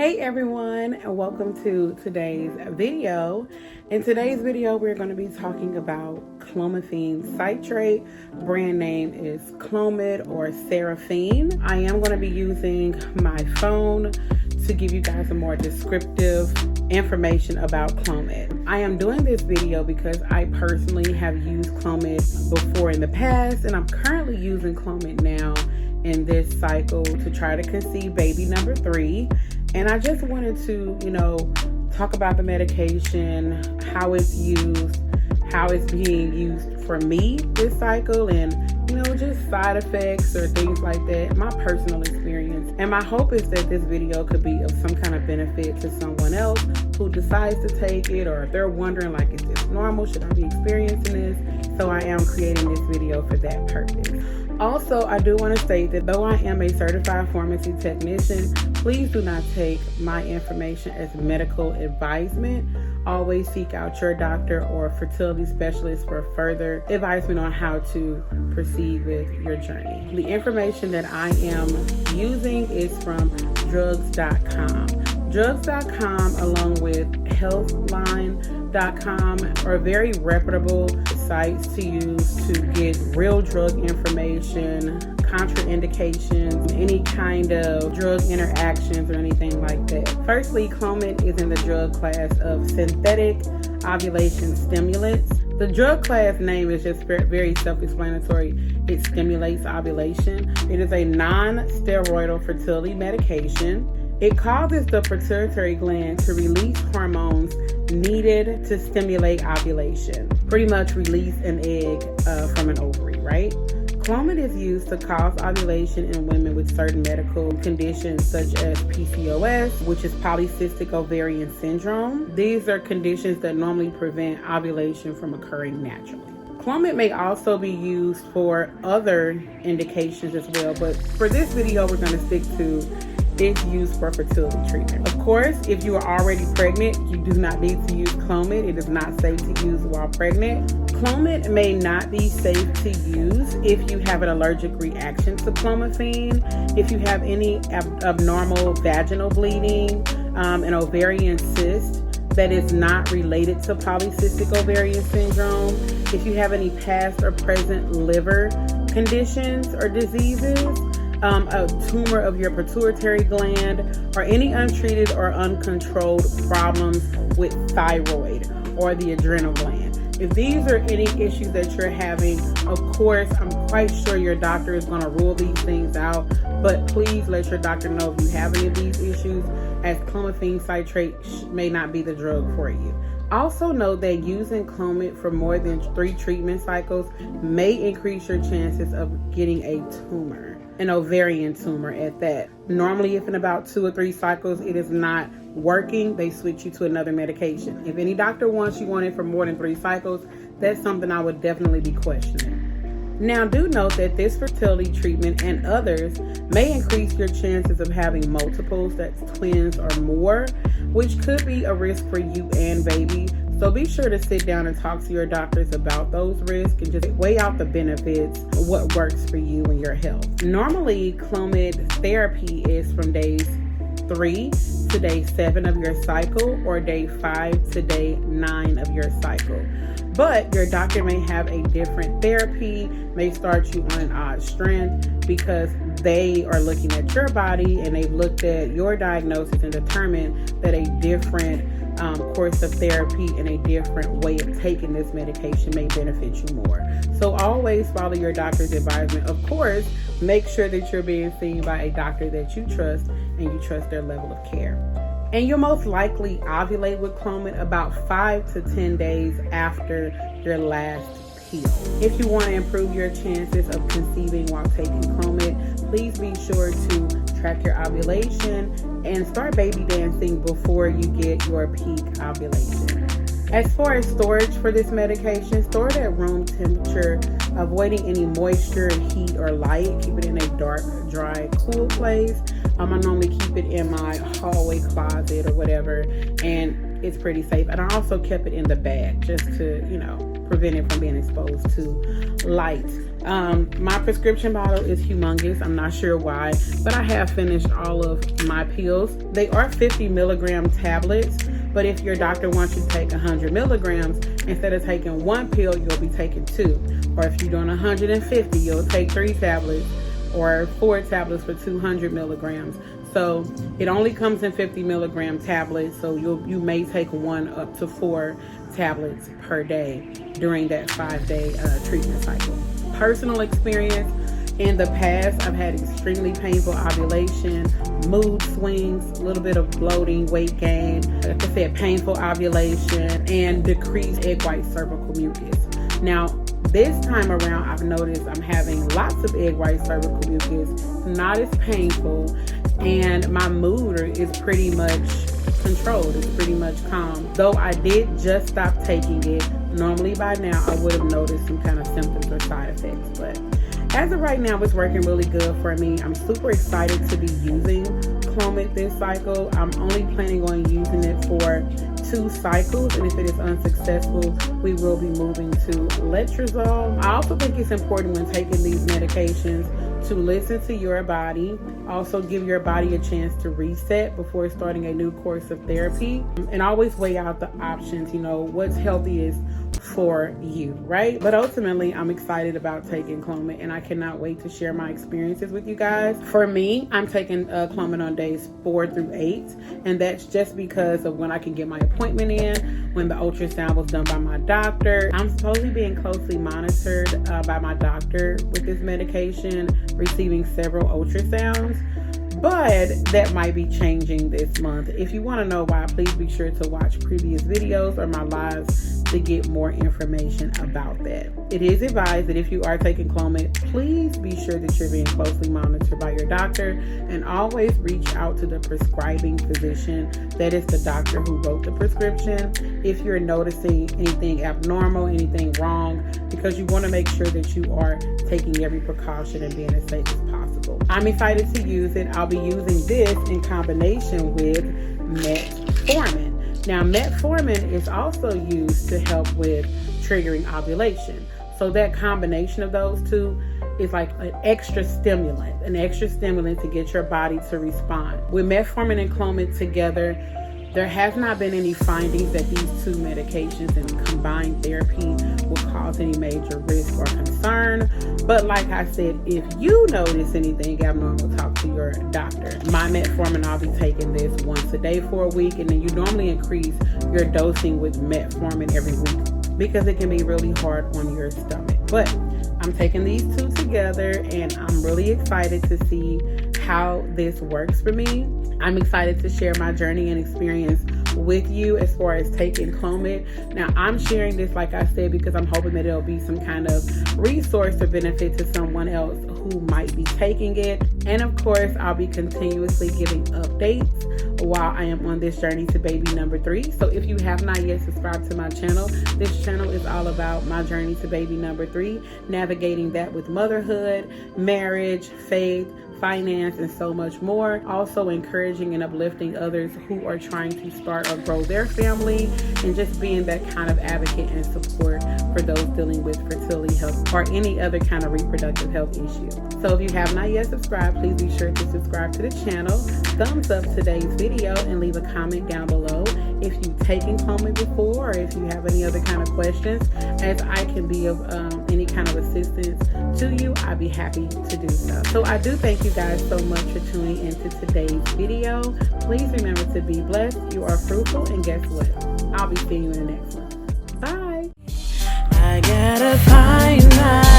Hey everyone, and welcome to today's video. In today's video, we're going to be talking about clomiphene citrate. Brand name is Clomid or Seraphine. I am going to be using my phone to give you guys a more descriptive information about Clomid. I am doing this video because I personally have used Clomid before in the past, and I'm currently using Clomid now in this cycle to try to conceive baby number 3. And I just wanted to, talk about the medication, how it's used, how it's being used for me this cycle, and, just side effects or things like that, my personal experience. And my hope is that this video could be of some kind of benefit to someone else who decides to take it, or if they're wondering, like, is this normal? Should I be experiencing this? So I am creating this video for that purpose. Also, I do want to state that though I am a certified pharmacy technician, please do not take my information as medical advisement. Always seek out your doctor or fertility specialist for further advisement on how to proceed with your journey. The information that I am using is from drugs.com. Drugs.com along with healthline.com are very reputable sites to use to get real drug information, contraindications, any kind of drug interactions or anything like that. Firstly, Clomid is in the drug class of synthetic ovulation stimulants. The drug class name is just very self-explanatory. It stimulates ovulation. It is a non-steroidal fertility medication. It causes the pituitary gland to release hormones needed to stimulate ovulation. Pretty much release an egg from an ovary, right? Clomid is used to cause ovulation in women with certain medical conditions such as PCOS, which is polycystic ovarian syndrome. These are conditions that normally prevent ovulation from occurring naturally. Clomid may also be used for other indications as well, but for this video, we're going to stick to its use for fertility treatment. Of course, if you are already pregnant, you do not need to use Clomid. It is not safe to use while pregnant. Clomid may not be safe to use if you have an allergic reaction to clomiphene, if you have any abnormal vaginal bleeding, an ovarian cyst that is not related to polycystic ovarian syndrome, if you have any past or present liver conditions or diseases, a tumor of your pituitary gland, or any untreated or uncontrolled problems with thyroid or the adrenal gland. If these are any issues that you're having, of course, I'm quite sure your doctor is going to rule these things out, but please let your doctor know if you have any of these issues, as clomiphene citrate may not be the drug for you. Also note that using Clomid for more than 3 treatment cycles may increase your chances of getting a tumor, an ovarian tumor at that. Normally, if in about 2 or 3 cycles it is not working, they switch you to another medication. If any doctor wants you on it for more than 3 cycles, that's something I would definitely be questioning. Now, do note that this fertility treatment and others may increase your chances of having multiples, that's twins or more, which could be a risk for you and baby. So be sure to sit down and talk to your doctors about those risks and just weigh out the benefits, what works for you and your health. Normally, Clomid therapy is from days 3 to day 7 of your cycle, or day 5 to day 9 of your cycle. But your doctor may have a different therapy, may start you on an odd strength because they are looking at your body and they've looked at your diagnosis and determined that a different course of therapy and a different way of taking this medication may benefit you more. So always follow your doctor's advisement. Of course, make sure that you're being seen by a doctor that you trust and you trust their level of care. And you'll most likely ovulate with Clomid about 5 to 10 days after your last pill. If you want to improve your chances of conceiving while taking Clomid, please be sure to track your ovulation and start baby dancing before you get your peak ovulation. As far as storage for this medication, store it at room temperature, avoiding any moisture, heat, or light. Keep it in a dark, dry, cool place. I normally keep it in my hallway closet or whatever, and it's pretty safe. And I also kept it in the bag just to, you know, prevent it from being exposed to light. My prescription bottle is humongous. I'm not sure why, but I have finished all of my pills. They are 50 milligram tablets, but if your doctor wants you to take 100 milligrams, instead of taking one pill, you'll be taking 2. Or if you're doing 150, you'll take 3 tablets or 4 tablets for 200 milligrams. So it only comes in 50 milligram tablets, so you may take 1 up to 4 tablets per day during that 5-day treatment cycle. Personal experience, in the past, I've had extremely painful ovulation, mood swings, a little bit of bloating, weight gain, like I said, painful ovulation, and decreased egg white cervical mucus. Now, this time around, I've noticed I'm having lots of egg white cervical mucus, not as painful, and my mood is pretty much controlled. It's pretty much calm. Though I did just stop taking it, normally by now I would have noticed some kind of symptoms or side effects, but as of right now, it's working really good for me. I'm super excited to be using Clomid this cycle. I'm only planning on using it for 2 cycles, and if it is unsuccessful, we will be moving to letrozole. I also think it's important when taking these medications to listen to your body. Also give your body a chance to reset before starting a new course of therapy, and always weigh out the options, you know, what's healthiest for you, right? But ultimately, I'm excited about taking Clomid, and I cannot wait to share my experiences with you guys. For me, I'm taking Clomid on days 4 through 8, and that's just because of when I can get my appointment in, when the ultrasound was done by my doctor. I'm supposedly being closely monitored by my doctor with this medication, receiving several ultrasounds, but that might be changing this month. If you want to know why, please be sure to watch previous videos or my lives to get more information about that. It is advised that if you are taking Clomid, please be sure that you're being closely monitored by your doctor, and always reach out to the prescribing physician, that is the doctor who wrote the prescription, if you're noticing anything abnormal, anything wrong, because you want to make sure that you are taking every precaution and being as safe as possible. I'm excited to use it. I'll be using this in combination with Metformin. Now, Metformin is also used to help with triggering ovulation. So that combination of those two is like an extra stimulant to get your body to respond. With Metformin and Clomid together, there has not been any findings that these 2 medications and combined therapy will cause any major risk or concern. But like I said, if you notice anything abnormal, talk to your doctor. My Metformin, I'll be taking this once a day for a week, and then you normally increase your dosing with Metformin every week because it can be really hard on your stomach. But I'm taking these 2 together, and I'm really excited to see how this works for me. I'm excited to share my journey and experience with you as far as taking Clomid. Now, I'm sharing this, like I said, because I'm hoping that it'll be some kind of resource or benefit to someone else who might be taking it. And of course, I'll be continuously giving updates while I am on this journey to baby number 3. So if you have not yet subscribed to my channel, this channel is all about my journey to baby number 3, navigating that with motherhood, marriage, faith, finance, and so much more. Also encouraging and uplifting others who are trying to start or grow their family, and just being that kind of advocate and support for those dealing with fertility health or any other kind of reproductive health issue. So if you have not yet subscribed, please be sure to subscribe to the channel, thumbs up today's video, and leave a comment down below if you've taken Clomid before, or if you have any other kind of questions, as I can be of any kind of assistance to you. I'd be happy to do so. So I do thank you guys so much for tuning into today's video. Please remember to be blessed, you are fruitful, and guess what? I'll be seeing you in the next one. Bye. I gotta find my